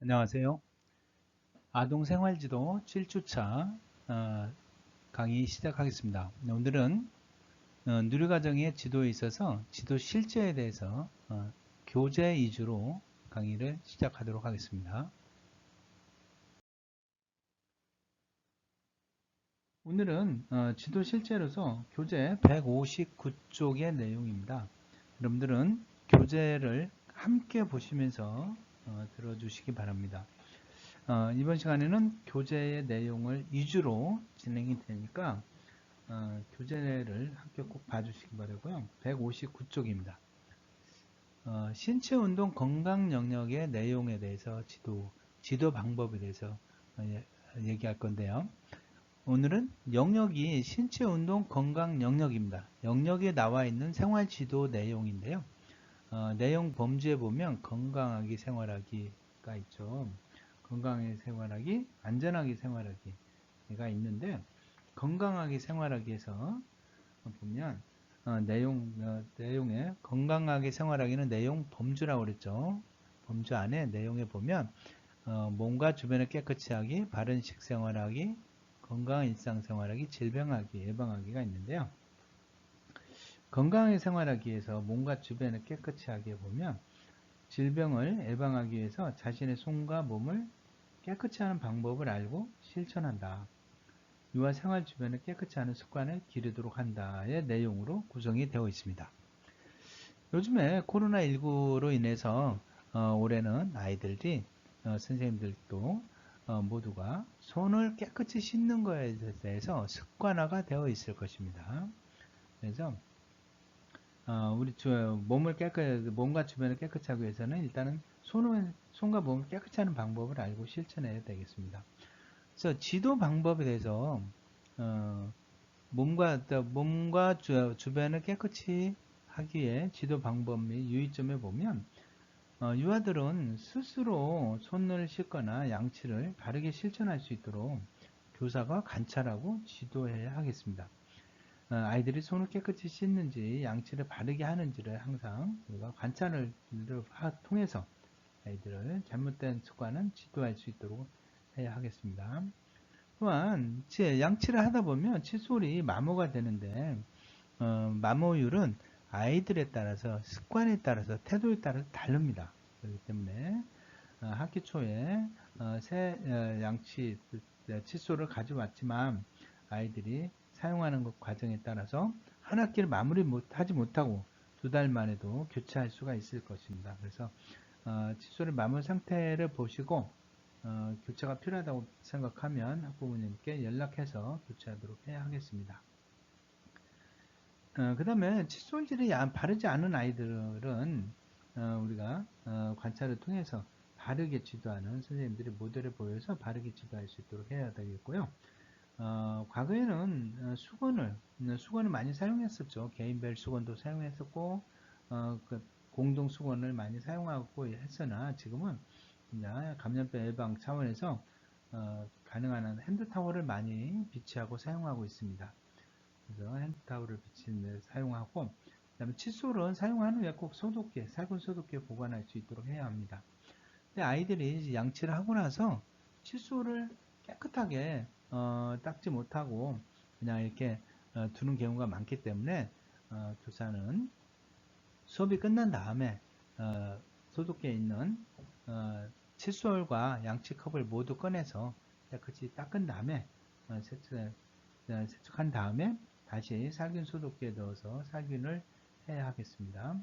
안녕하세요. 아동생활지도 7주차 강의 시작하겠습니다. 오늘은 누리과정의 지도에 있어서 지도 실제에 대해서 교재 위주로 강의를 시작하도록 하겠습니다. 오늘은 지도 실제로서 교재 159쪽의 내용입니다. 여러분들은 교재를 함께 보시면서 들어주시기 바랍니다. 이번 시간에는 교재의 내용을 위주로 진행이 되니까 교재를 함께 꼭 봐주시기 바라고요. 159쪽입니다. 신체운동 건강 영역의 내용에 대해서 지도 방법에 대해서 얘기할 건데요. 오늘은 영역이 신체운동 건강 영역입니다. 영역에 나와 있는 생활지도 내용인데요. 내용 범주에 보면 건강하게 생활하기가 있죠. 건강하게 생활하기, 안전하게 생활하기가 있는데 건강하게 생활하기에서 보면 내용에 건강하게 생활하기는 내용 범주라고 그랬죠. 범주 안에 내용에 보면 몸과 주변을 깨끗이 하기, 바른 식생활하기, 건강한 일상생활하기, 질병하기, 예방하기가 있는데요. 건강하게 생활하기 위해서 몸과 주변을 깨끗이 하게 보면 질병을 예방하기 위해서 자신의 손과 몸을 깨끗이 하는 방법을 알고 실천한다. 유아 생활 주변을 깨끗이 하는 습관을 기르도록 한다의 내용으로 구성이 되어 있습니다. 요즘에 코로나19로 인해서 올해는 아이들이 선생님들도 모두가 손을 깨끗이 씻는 것에 대해서 습관화가 되어 있을 것입니다. 그래서 우리 몸과 주변을 깨끗이 하기 위해서는 일단은 손과 몸을 깨끗이 하는 방법을 알고 실천해야 되겠습니다. 그래서 지도 방법에 대해서 몸과 주변을 깨끗이 하기 위해 지도 방법 및 유의점에 보면 유아들은 스스로 손을 씻거나 양치를 바르게 실천할 수 있도록 교사가 관찰하고 지도해야 하겠습니다. 아이들이 손을 깨끗이 씻는지 양치를 바르게 하는지를 항상 우리가 관찰을 통해서 아이들을 잘못된 습관은 지도할 수 있도록 해야 하겠습니다. 또한 양치를 하다 보면 칫솔이 마모가 되는데 마모율은 아이들에 따라서 습관에 따라서 태도에 따라서 다릅니다. 그렇기 때문에 학기 초에 양치 칫솔을 가져왔지만 아이들이 사용하는 과정에 따라서 한 학기를 하지 못하고 2달 만에도 교체할 수가 있을 것입니다. 그래서 칫솔의 마모 상태를 보시고 교체가 필요하다고 생각하면 학부모님께 연락해서 교체하도록 해야 하겠습니다. 그 다음에 칫솔질이 바르지 않은 아이들은 우리가 관찰을 통해서 바르게 지도하는 선생님들이 모델을 보여서 바르게 지도할 수 있도록 해야 되겠고요. 과거에는 수건을 많이 사용했었죠. 개인별 수건도 사용했었고 공동 수건을 많이 사용하고 했으나 지금은 감염병 예방 차원에서 가능한 한 핸드타월을 많이 비치하고 사용하고 있습니다. 그래서 핸드타월을 사용하고 그다음에 칫솔은 사용한 후에 꼭 살균 소독기에 보관할 수 있도록 해야 합니다. 근데 아이들이 양치를 하고 나서 칫솔을 깨끗하게 닦지 못하고 그냥 이렇게 두는 경우가 많기 때문에 교사는 수업이 끝난 다음에 소독기에 있는 칫솔과 양치컵을 모두 꺼내서 깨끗이 닦은 다음에 세척한 다음에 다시 살균 소독기에 넣어서 살균을 해야 하겠습니다.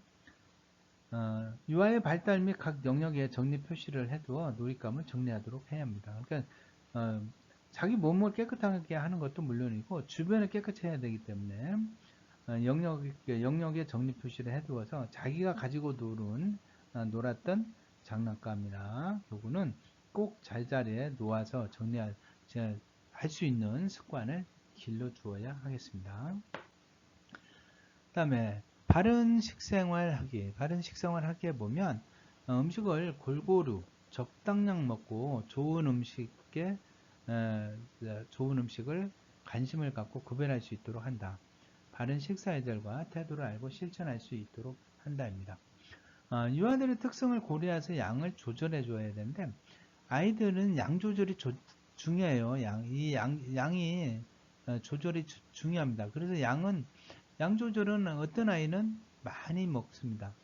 유아의 발달 및 각 영역에 정리 표시를 해두어 놀잇감을 정리하도록 해야 합니다. 그러니까 자기 몸을 깨끗하게 하는 것도 물론이고 주변을 깨끗이 해야 되기 때문에 영역에 정리 표시를 해두어서 자기가 가지고 놀았던 장난감이나 도구는 꼭 제자리에 놓아서 정리할 수 있는 습관을 길러주어야 하겠습니다. 그 다음에 바른 식생활 하기에 보면 음식을 골고루 적당량 먹고 좋은 음식을 관심을 갖고 구별할 수 있도록 한다. 바른 식사 예절과 태도를 알고 실천할 수 있도록 한다입니다. 유아들의 특성을 고려해서 양을 조절해 줘야 되는데 아이들은 양 조절이 중요해요. 양이 조절이 중요합니다. 그래서 양 조절은 어떤 아이는 많이 먹습니다.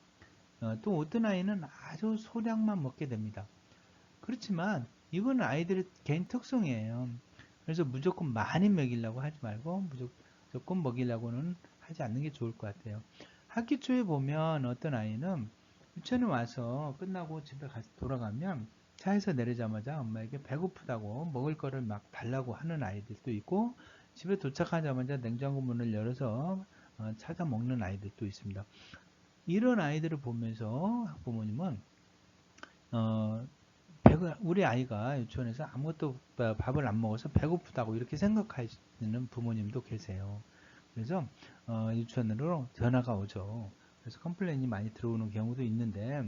또 어떤 아이는 아주 소량만 먹게 됩니다. 그렇지만 이건 아이들의 개인 특성이에요. 그래서 무조건 많이 먹이려고 하지 말고 무조건 먹이려고는 하지 않는 게 좋을 것 같아요. 학기 초에 보면 어떤 아이는 유치원에 와서 끝나고 집에 가서 돌아가면 차에서 내리자마자 엄마에게 배고프다고 먹을 거를 막 달라고 하는 아이들도 있고, 집에 도착하자마자 냉장고 문을 열어서 찾아 먹는 아이들도 있습니다. 이런 아이들을 보면서 학부모님은 어, 우리 아이가 유치원에서 아무것도 밥을 안 먹어서 배고프다고 이렇게 생각하시는 부모님도 계세요. 그래서 유치원으로 전화가 오죠. 그래서 컴플레인이 많이 들어오는 경우도 있는데,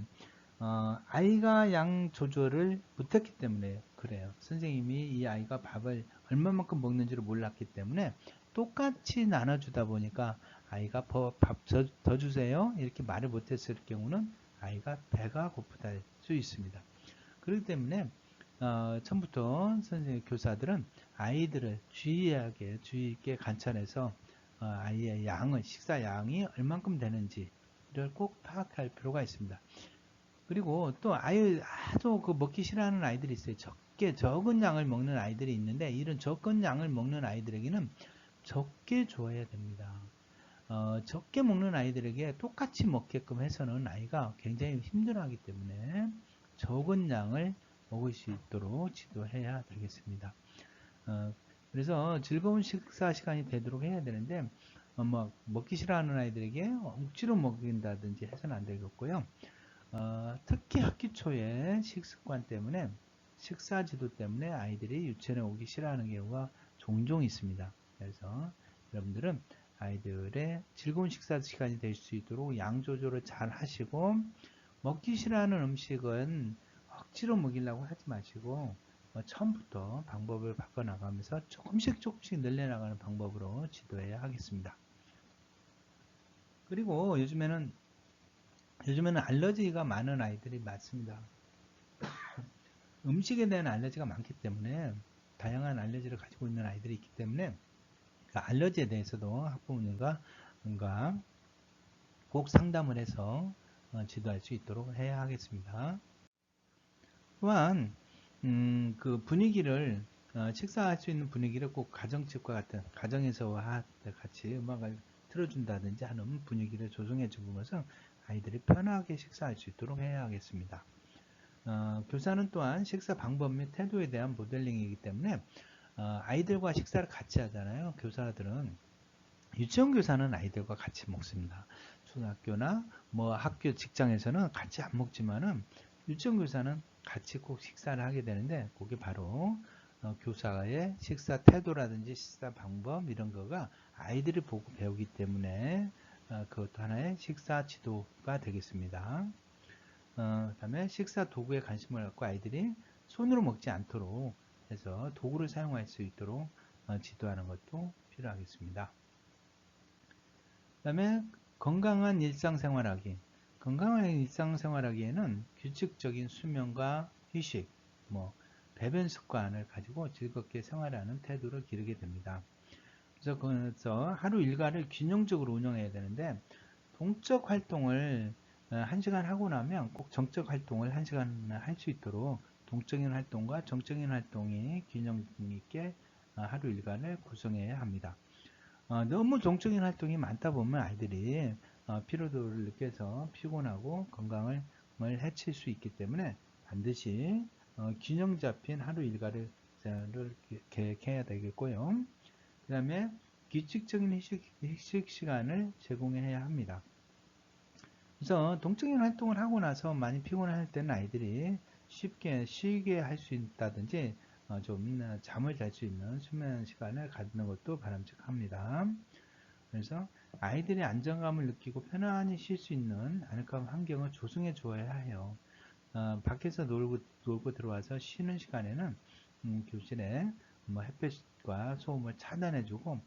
아이가 양 조절을 못했기 때문에 그래요. 선생님이 이 아이가 밥을 얼마만큼 먹는지를 몰랐기 때문에 똑같이 나눠주다 보니까 아이가 밥 더 주세요 이렇게 말을 못했을 경우는 아이가 배가 고프다 수 있습니다. 그렇기 때문에 처음부터 선생님 교사들은 아이들을 주의 있게 관찰해서 아이의 식사 양이 얼만큼 되는지를 꼭 파악할 필요가 있습니다. 그리고 또 아주 먹기 싫어하는 아이들이 있어요. 적은 양을 먹는 아이들이 있는데, 이런 적은 양을 먹는 아이들에게는 적게 줘야 됩니다. 적게 먹는 아이들에게 똑같이 먹게끔 해서는 아이가 굉장히 힘들어하기 때문에 적은 양을 먹을 수 있도록 지도해야 되겠습니다. 그래서 즐거운 식사 시간이 되도록 해야 되는데, 먹기 싫어하는 아이들에게 억지로 먹인다든지 해서는 안 되겠고요. 특히 학기 초에 식습관 때문에, 식사 지도 때문에 아이들이 유치원에 오기 싫어하는 경우가 종종 있습니다. 그래서 여러분들은 아이들의 즐거운 식사 시간이 될 수 있도록 양 조절을 잘 하시고, 먹기 싫어하는 음식은 억지로 먹이려고 하지 마시고 처음부터 방법을 바꿔나가면서 조금씩 늘려나가는 방법으로 지도해야 하겠습니다. 그리고 요즘에는 알러지가 많은 아이들이 많습니다. 음식에 대한 알러지가 많기 때문에, 다양한 알러지를 가지고 있는 아이들이 있기 때문에 그 알러지에 대해서도 학부모님과 꼭 상담을 해서 지도할 수 있도록 해야 하겠습니다. 또한 그 분위기를 식사할 수 있는 분위기를 꼭 가정집과 같은 가정에서 같이 음악을 틀어준다든지 하는 분위기를 조성해 주면서 아이들이 편하게 식사할 수 있도록 해야 하겠습니다. 교사는 또한 식사 방법 및 태도에 대한 모델링이기 때문에 아이들과 식사를 같이 하잖아요. 유치원 교사는 아이들과 같이 먹습니다. 초등학교나 학교 직장에서는 같이 안 먹지만은 유치원 교사는 같이 꼭 식사를 하게 되는데, 그게 바로 교사의 식사 태도라든지 식사 방법 이런 거가 아이들이 보고 배우기 때문에 그것도 하나의 식사 지도가 되겠습니다. 그다음에 식사 도구에 관심을 갖고 아이들이 손으로 먹지 않도록 해서 도구를 사용할 수 있도록 지도하는 것도 필요하겠습니다. 그다음에 건강한 일상생활하기에는 규칙적인 수면과 휴식, 배변 습관을 가지고 즐겁게 생활하는 태도를 기르게 됩니다. 그래서 하루 일과를 균형적으로 운영해야 되는데, 동적 활동을 1시간 하고 나면 꼭 정적 활동을 1시간 할 수 있도록 동적인 활동과 정적인 활동이 균형 있게 하루 일과를 구성해야 합니다. 너무 정적인 활동이 많다 보면 아이들이 피로도를 느껴서 피곤하고 건강을 해칠 수 있기 때문에 반드시 균형 잡힌 하루 일과를 계획해야 되겠고요. 그 다음에 규칙적인 휴식 시간을 제공해야 합니다. 그래서 동적인 활동을 하고 나서 많이 피곤할 때는 아이들이 쉽게 쉬게 할 수 있다든지 좀 잠을 잘 수 있는 수면 시간을 갖는 것도 바람직합니다. 그래서 아이들이 안정감을 느끼고 편안히 쉴 수 있는 아늑한 환경을 조성해 주어야 해요. 밖에서 놀고 들어와서 쉬는 시간에는 교실에 햇볕과 소음을 차단해주고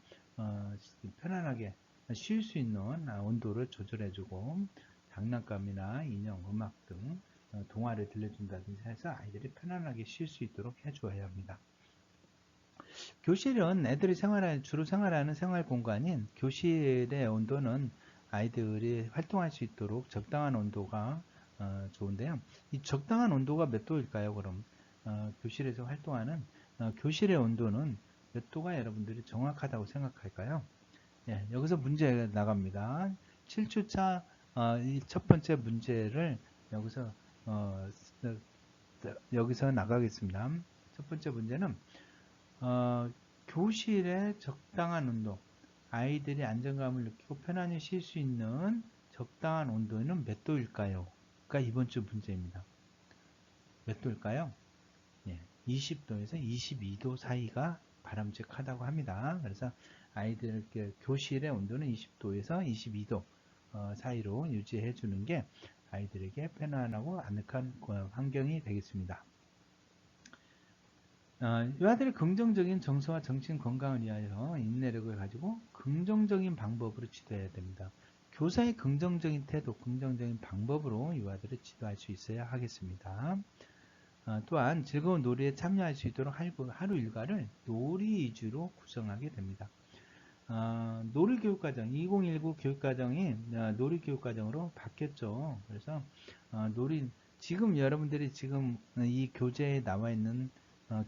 편안하게 쉴 수 있는 온도를 조절해주고, 장난감이나 인형, 음악 등 동화를 들려준다든지 해서 아이들이 편안하게 쉴 수 있도록 해줘야 합니다. 교실은 애들이 주로 생활하는 생활 공간인 교실의 온도는 아이들이 활동할 수 있도록 적당한 온도가 좋은데요. 이 적당한 온도가 몇 도일까요? 그럼 교실에서 활동하는 교실의 온도는 몇 도가 여러분들이 정확하다고 생각할까요? 예, 여기서 문제 나갑니다. 7주차 이 첫 번째 문제를 여기서 어, 여기서 나가겠습니다. 첫 번째 문제는 어, 교실의 적당한 온도, 아이들이 안정감을 느끼고 편안히 쉴 수 있는 적당한 온도는 몇 도일까요? 가 이번 주 문제입니다. 몇 도일까요? 예, 20도에서 22도 사이가 바람직하다고 합니다. 그래서 아이들께 교실의 온도는 20도에서 22도 사이로 유지해 주는 게 아이들에게 편안하고 아늑한 환경이 되겠습니다. 이 아들의 긍정적인 정서와 정신 건강을 위하여 인내력을 가지고 긍정적인 방법으로 지도해야 됩니다. 교사의 긍정적인 태도, 긍정적인 방법으로 이 아들을 지도할 수 있어야 하겠습니다. 또한 즐거운 놀이에 참여할 수 있도록 하루 일과를 놀이 위주로 구성하게 됩니다. 놀이교육과정 2019 교육과정이 놀이교육과정으로 바뀌었죠. 그래서 지금 여러분들이 지금 이 교재에 나와 있는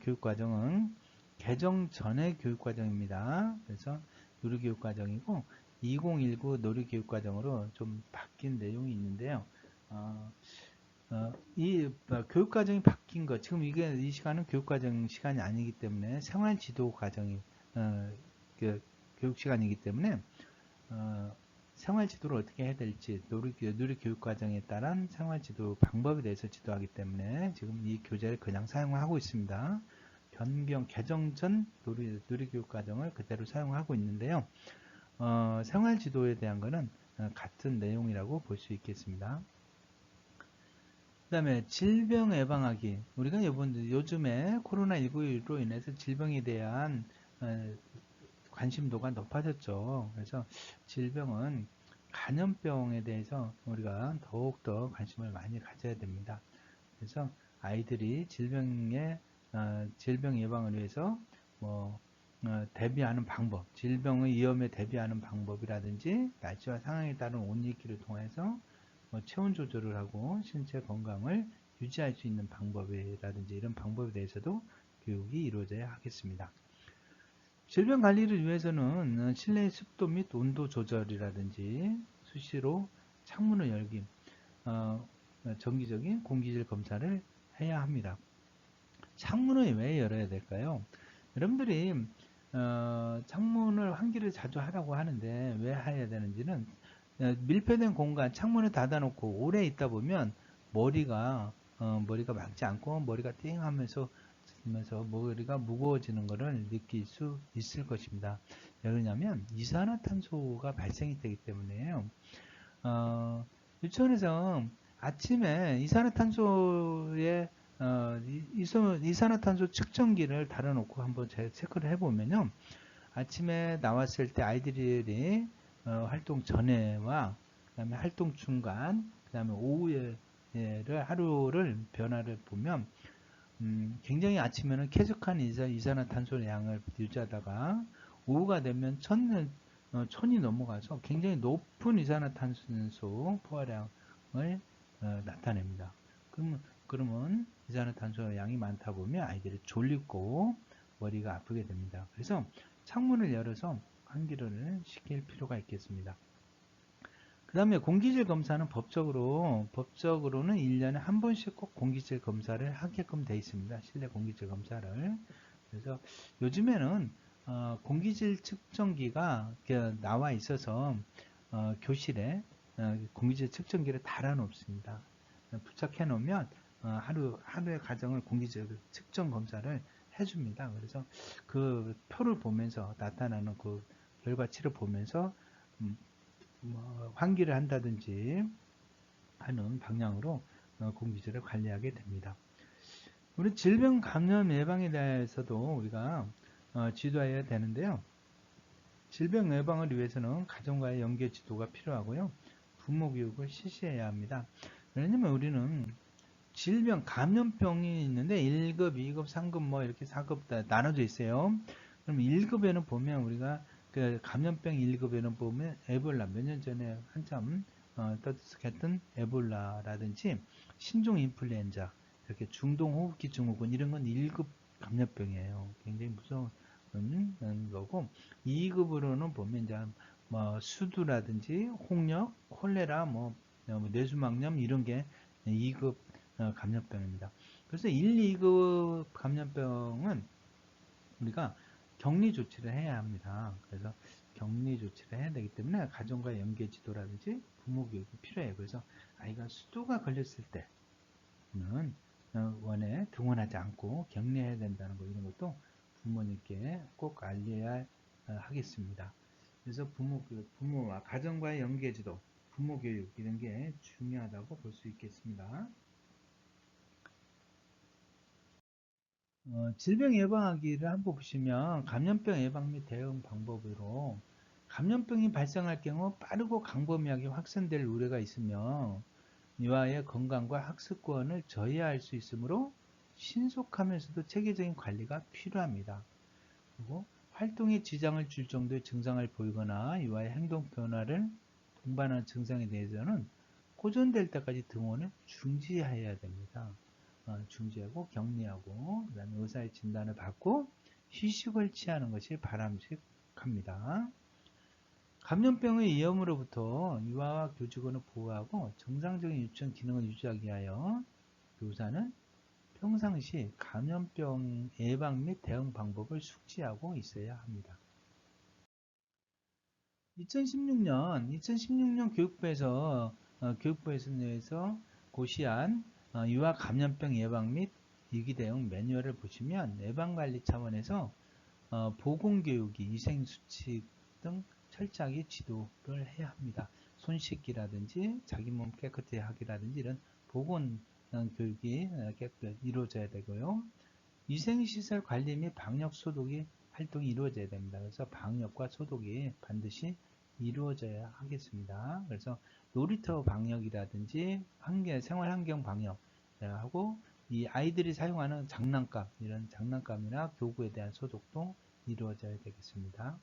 교육과정은 개정 전의 교육과정입니다. 그래서 놀이교육과정이고 2019 놀이교육과정으로 좀 바뀐 내용이 있는데요. 이 교육과정이 바뀐 것, 지금 이 시간은 교육과정 시간이 아니기 때문에 생활지도 과정이 그 교육 시간이기 때문에 생활지도를 어떻게 해야 될지 누리교육과정에 따른 생활지도 방법에 대해서 지도하기 때문에 지금 이 교재를 그냥 사용하고 있습니다. 개정 전 누리교육과정을 그대로 사용하고 있는데요. 생활지도에 대한 것은 같은 내용이라고 볼 수 있겠습니다. 그 다음에 질병 예방하기. 우리가 요즘에 코로나19로 인해서 질병에 대한 관심도가 높아졌죠. 그래서 질병은 감염병에 대해서 우리가 더욱더 관심을 많이 가져야 됩니다. 그래서 아이들이 질병 예방을 위해서 대비하는 방법, 질병의 위험에 대비하는 방법이라든지 날씨와 상황에 따른 옷 입기를 통해서 체온 조절을 하고 신체 건강을 유지할 수 있는 방법이라든지 이런 방법에 대해서도 교육이 이루어져야 하겠습니다. 질병 관리를 위해서는 실내 습도 및 온도 조절이라든지 수시로 창문을 열기, 정기적인 공기질 검사를 해야 합니다. 창문을 왜 열어야 될까요? 여러분들이 창문을 환기를 자주 하라고 하는데 왜 해야 되는지는 밀폐된 공간, 창문을 닫아놓고 오래 있다 보면 머리가 막지 않고 머리가 띵 하면서 머리가 무거워지는 것을 느낄 수 있을 것입니다. 왜냐하면 이산화탄소가 발생이 되기 때문에요. 유치원에서 아침에 이산화탄소 측정기를 달아놓고 한번 체크를 해보면요. 아침에 나왔을 때 아이들이 활동 전에와 그다음에 활동 중간, 그다음에 오후에 하루를 변화를 보면 굉장히 아침에는 쾌적한 이산화탄소 양을 유지하다가 오후가 되면 천이 넘어가서 굉장히 높은 이산화탄소 포화량을 나타냅니다. 그러면 이산화탄소 양이 많다 보면 아이들이 졸리고 머리가 아프게 됩니다. 그래서 창문을 열어서 환기를 시킬 필요가 있겠습니다. 그 다음에 공기질 검사는 법적으로는 1년에 한 번씩 꼭 공기질 검사를 하게끔 되어 있습니다. 실내 공기질 검사를. 그래서 요즘에는 공기질 측정기가 나와 있어서 교실에 공기질 측정기를 달아 놓습니다. 부착해 놓으면 하루의 과정을 공기질 측정 검사를 해줍니다. 그래서 그 표를 보면서 나타나는 그 결과치를 보면서 환기를 한다든지 하는 방향으로 공기질을 관리하게 됩니다. 우리 질병 감염 예방에 대해서도 우리가 지도해야 되는데요. 질병 예방을 위해서는 가정과의 연계 지도가 필요하고요. 부모 교육을 실시해야 합니다. 왜냐하면 우리는 질병, 감염병이 있는데 1급, 2급, 3급 뭐 이렇게 4급 다 나눠져 있어요. 그럼 1급에는 보면 우리가 그 감염병 1급에는 보면 에볼라 몇 년 전에 한참 떠들썩했던 에볼라라든지 신종 인플루엔자 이렇게 중동 호흡기 증후군 이런 건 1급 감염병이에요. 굉장히 무서운 거고 2급으로는 보면 이제 뭐 수두라든지 홍역, 콜레라, 뭐 뇌수막염 이런 게 2급 감염병입니다. 그래서 1, 2급 감염병은 우리가 격리 조치를 해야 합니다. 그래서 격리 조치를 해야 되기 때문에 가정과 연계 지도라든지 부모 교육이 필요해요. 그래서 아이가 수두가 걸렸을 때는 원에 등원하지 않고 격리해야 된다는 거 이런 것도 부모님께 꼭 알려야 하겠습니다. 그래서 부모와 가정과의 연계 지도, 부모 교육 이런 게 중요하다고 볼 수 있겠습니다. 질병 예방하기를 한번 보시면 감염병 예방 및 대응 방법으로 감염병이 발생할 경우 빠르고 광범위하게 확산될 우려가 있으며 이와의 건강과 학습권을 저해할 수 있으므로 신속하면서도 체계적인 관리가 필요합니다. 그리고 활동에 지장을 줄 정도의 증상을 보이거나 이와의 행동 변화를 동반하는 증상에 대해서는 호전될 때까지 등원을 중지해야 됩니다. 중지하고 격리하고 그다음에 의사의 진단을 받고 휴식을 취하는 것이 바람직합니다. 감염병의 위험으로부터 유아와 교직원을 보호하고 정상적인 유치원 기능을 유지하기 위하여 교사는 평상시 감염병 예방 및 대응 방법을 숙지하고 있어야 합니다. 2016년 교육부에서 고시한 유아 감염병 예방 및 위기 대응 매뉴얼을 보시면 예방관리 차원에서 보건교육이 위생수칙 등 철저하게 지도를 해야 합니다. 손 씻기라든지 자기 몸 깨끗이 하기라든지 이런 보건 교육이 이루어져야 되고요. 위생시설 관리 및 방역 소독이 활동이 이루어져야 됩니다. 그래서 방역과 소독이 반드시 이루어져야 하겠습니다. 그래서 놀이터 방역이라든지 생활 환경 방역하고 이 아이들이 사용하는 장난감 이런 장난감이나 교구에 대한 소독도 이루어져야 되겠습니다.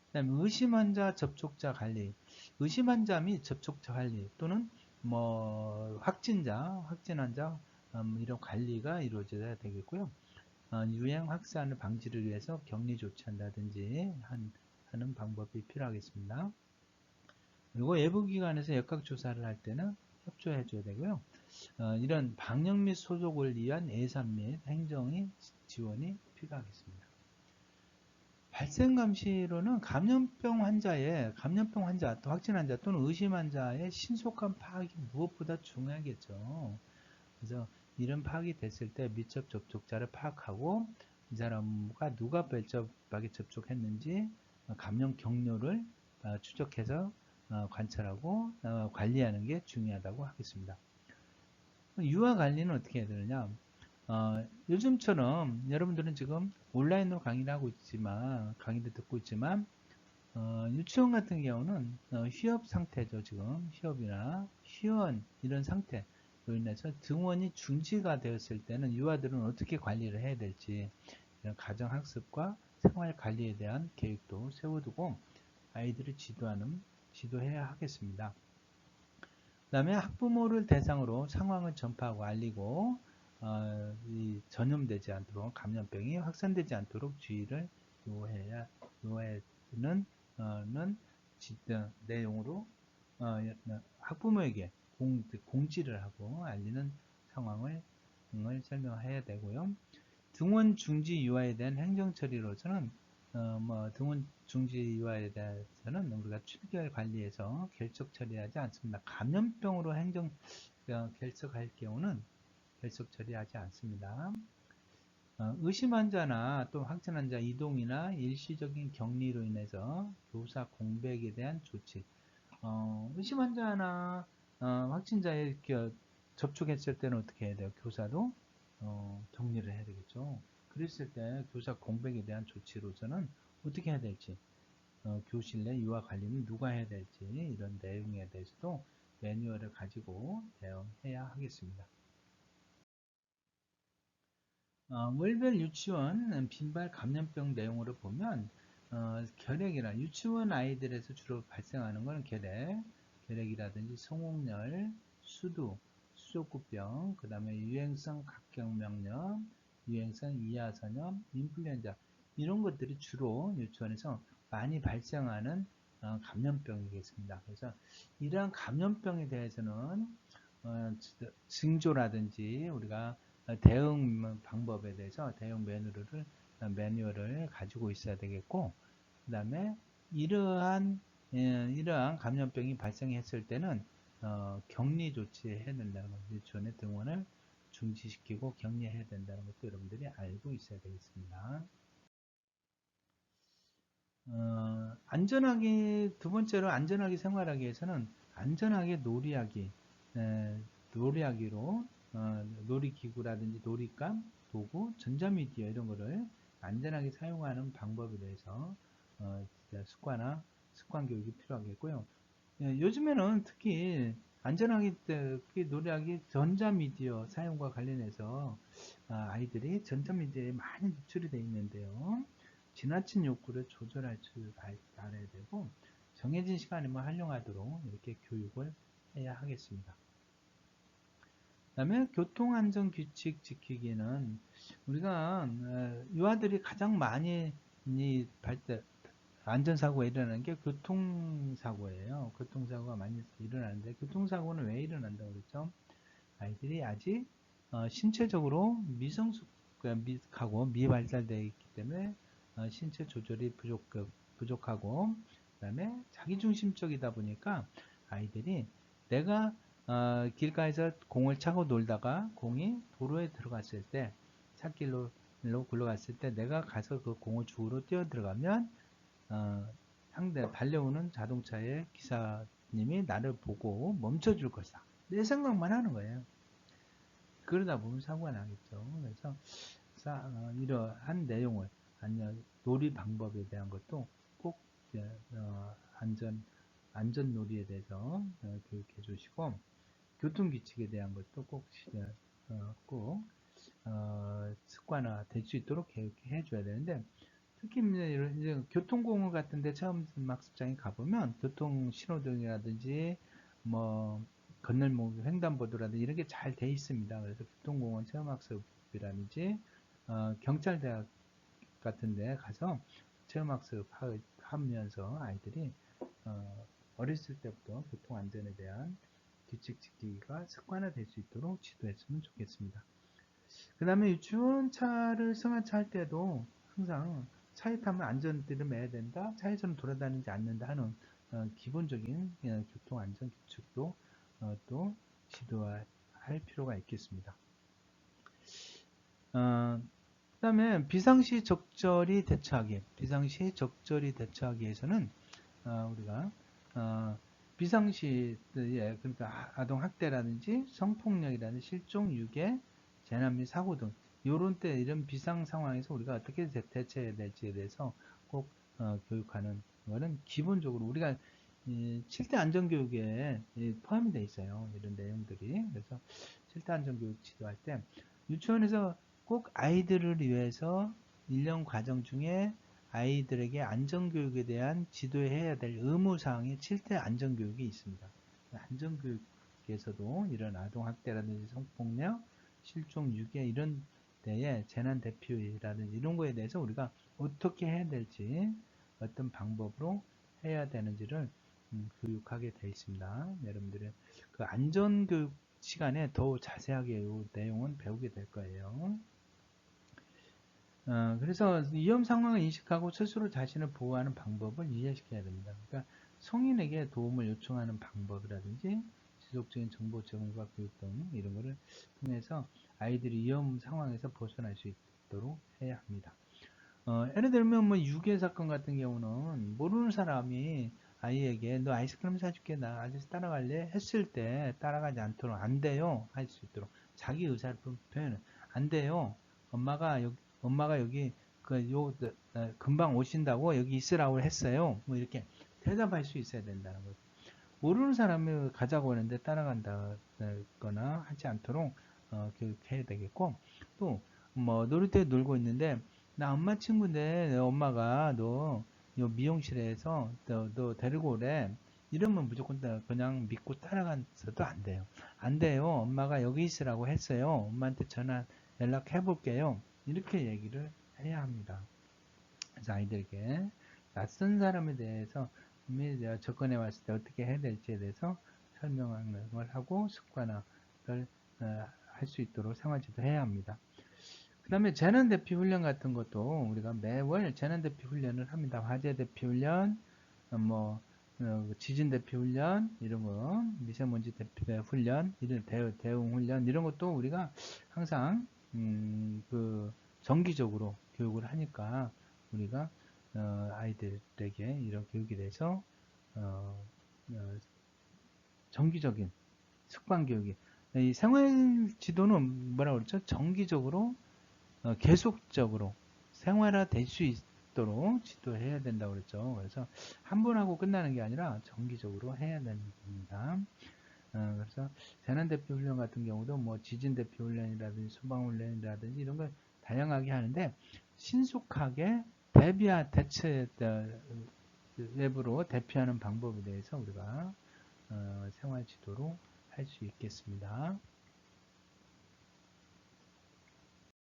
그다음에 의심 환자 접촉자 관리, 의심 환자 및 접촉자 관리 또는 뭐 확진 환자 이런 관리가 이루어져야 되겠고요. 유행 확산을 방지를 위해서 격리 조치한다든지 하는 방법이 필요하겠습니다. 그리고 외부기관에서 역학조사를 할 때는 협조해 줘야 되고요. 이런 방역 및 소독을 위한 예산 및 행정의 지원이 필요하겠습니다. 발생 감시로는 감염병 환자, 또 확진 환자 또는 의심 환자의 신속한 파악이 무엇보다 중요하겠죠. 그래서 이런 파악이 됐을 때 밀접 접촉자를 파악하고 이 사람과 누가 밀접하게 접촉했는지 감염 경로를 추적해서 관찰하고 관리하는 게 중요하다고 하겠습니다. 유아 관리는 어떻게 해야 되느냐? 요즘처럼 여러분들은 지금 온라인으로 강의를 듣고 있지만 유치원 같은 경우는 휴업 상태죠. 지금 휴업이나 휴원 이런 상태로 인해서 등원이 중지가 되었을 때는 유아들은 어떻게 관리를 해야 될지 이런 가정학습과 생활관리에 대한 계획도 세워두고 아이들을 지도해야 하겠습니다. 그 다음에 학부모를 대상으로 상황을 전파하고 알리고 전염되지 않도록 감염병이 확산되지 않도록 주의를 요하는 내용으로 학부모에게 공지를 하고 알리는 상황을 설명해야 되고요. 등원 중지 유아에 대한 행정 처리로서는 등원 중지 유아에 대해서는 우리가 7개월 관리해서 결석 처리하지 않습니다. 감염병으로 결석할 경우는 결석 처리하지 않습니다. 의심 환자나 또 확진 환자 이동이나 일시적인 격리로 인해서 교사 공백에 대한 조치. 의심 환자나 확진자에 접촉했을 때는 어떻게 해야 돼요? 교사도 격리를 해야 되겠죠. 그랬을 때 교사 공백에 대한 조치로서는 어떻게 해야 될지, 교실 내 유아 관리는 누가 해야 될지 이런 내용에 대해서도 매뉴얼을 가지고 대응해야 하겠습니다. 월별 유치원 빈발 감염병 내용으로 보면 결핵이나 유치원 아이들에서 주로 발생하는 것은 결핵이라든지 성홍열, 수두, 수족구병, 그 다음에 유행성 각경명염, 유행성 이하선염, 인플루엔자 이런 것들이 주로 유치원에서 많이 발생하는 감염병이겠습니다. 그래서 이러한 감염병에 대해서는 징조라든지 우리가 대응 방법에 대해서 대응 매뉴얼을 가지고 있어야 되겠고, 그 다음에 이러한 감염병이 발생했을 때는 격리 조치해야 된다는 것, 유치원의 등원을 중지시키고 격리해야 된다는 것도 여러분들이 알고 있어야 되겠습니다. 두 번째로 안전하게 생활하기 위해서는 안전하게 놀이하기로, 놀이기구라든지 놀이감, 도구, 전자미디어 이런 거를 안전하게 사용하는 방법에 대해서 습관 교육이 필요하겠고요. 요즘에는 특히 안전하게 특히 놀이하기 전자미디어 사용과 관련해서 아이들이 전자미디어에 많이 노출이 되어 있는데요. 지나친 욕구를 조절할 줄 알아야 되고 정해진 시간에만 활용하도록 이렇게 교육을 해야 하겠습니다. 그 다음에 교통안전규칙 지키기는 우리가 유아들이 가장 많이 안전사고가 일어나는 게 교통사고예요. 교통사고가 많이 일어나는데 교통사고는 왜 일어난다고 그랬죠? 아이들이 아직 신체적으로 미성숙하고 미발달되어 있기 때문에 신체 조절이 부족하고 그 다음에 자기중심적이다 보니까 아이들이 내가 길가에서 공을 차고 놀다가 공이 도로에 들어갔을 때 찻길로 굴러갔을 때 내가 가서 그 공을 주우러 뛰어 들어가면 상대 달려오는 자동차의 기사님이 나를 보고 멈춰줄 것이다. 내 생각만 하는 거예요. 그러다 보면 사고가 나겠죠. 그래서 이러한 내용을 놀이 방법에 대한 것도 꼭 안전 놀이에 대해서 교육해 주시고 교통 규칙에 대한 것도 꼭 습관화 될 수 있도록 교육해 줘야 되는데 특히 이제 교통공원 같은데 체험학습장에 가보면 교통 신호등이라든지 뭐 건널목 횡단보도라든지 이런 게 잘 돼 있습니다. 그래서 교통공원 체험학습이라든지 경찰대학 같은데 가서 체험학습 하면서 아이들이 어렸을 때부터 교통안전에 대한 규칙 지키기가 습관화 될 수 있도록 지도했으면 좋겠습니다. 그 다음에 유치원 차를 승하차 할 때도 항상 차에 타면 안전띠를 매야 된다. 차에서는 돌아다니지 않는다 하는 기본적인 교통 안전 규칙도 또 지도할 필요가 있겠습니다. 그 다음에 비상시 적절히 대처하기 위해서는 우리가 비상시에 그러니까 아동 학대라든지 성폭력이라든지 실종, 유괴, 재난 및 사고 등 요런 때 이런 비상 상황에서 우리가 어떻게 대처해야 될지에 대해서 꼭 교육하는 거는 기본적으로 우리가 7대 안전교육에 포함이 되어 있어요. 이런 내용들이. 그래서 7대 안전교육 지도할 때 유치원에서 꼭 아이들을 위해서 1년 과정 중에 아이들에게 안전교육에 대한 지도해야 될 의무사항이 7대 안전교육이 있습니다. 안전교육에서도 이런 아동학대라든지 성폭력, 실종, 유괴 이런 데에 재난 대피라든지 이런 거에 대해서 우리가 어떻게 해야 될지 어떤 방법으로 해야 되는지를 교육하게 되어 있습니다. 여러분들은 그 안전교육 시간에 더 자세하게 이 내용은 배우게 될 거예요. 그래서 위험 상황을 인식하고 스스로 자신을 보호하는 방법을 이해시켜야 됩니다. 그러니까 성인에게 도움을 요청하는 방법이라든지 지속적인 정보 제공과 교육 등 이런 거를 통해서 아이들이 위험 상황에서 벗어날 수 있도록 해야 합니다. 예를 들면 뭐 유괴 사건 같은 경우는 모르는 사람이 아이에게 너 아이스크림 사줄게 나 아저씨 따라갈래 했을 때 따라가지 않도록 안 돼요 할 수 있도록 자기 의사를 표현을 안 돼요 엄마가 여기 금방 오신다고 여기 있으라고 했어요 뭐 이렇게 대답할 수 있어야 된다는 거죠. 모르는 사람이 가자고 하는데 따라간다거나 하지 않도록 교육해야 되겠고 또 뭐 놀이터에 놀고 있는데 나 엄마 친구인데 내 엄마가 너 요 미용실에서 너 데리고 오래. 이러면 무조건 그냥 믿고 따라가서도 안 돼요. 안 돼요. 엄마가 여기 있으라고 했어요. 엄마한테 전화 연락해 볼게요. 이렇게 얘기를 해야 합니다. 그래서 아이들에게 낯선 사람에 대해서 이미 내가 접근해 왔을 때 어떻게 해야 될지에 대해서 설명하는 걸 하고 습관화를 할 수 있도록 생활지도 해야 합니다. 그 다음에 재난 대피 훈련 같은 것도 우리가 매월 재난 대피 훈련을 합니다. 화재 대피 훈련, 뭐 지진 대피 훈련 이런 거, 미세먼지 대피 훈련, 이런 대응 훈련 이런 것도 우리가 항상 그 정기적으로 교육을 하니까 우리가 아이들에게 이런 교육에 대해서 어, 어, 정기적인 습관 교육이 이 생활 지도는 뭐라 그랬죠? 정기적으로 계속적으로 생활화 될 수 있도록 지도해야 된다고 그랬죠. 그래서 한 번 하고 끝나는 게 아니라 정기적으로 해야 됩니다. 그래서 재난 대피 훈련 같은 경우도 뭐 지진 대피 훈련이라든지 소방 훈련이라든지 이런 걸 다양하게 하는데 신속하게 대체 외부로 대피하는 방법에 대해서 우리가 생활 지도로 할 수 있겠습니다.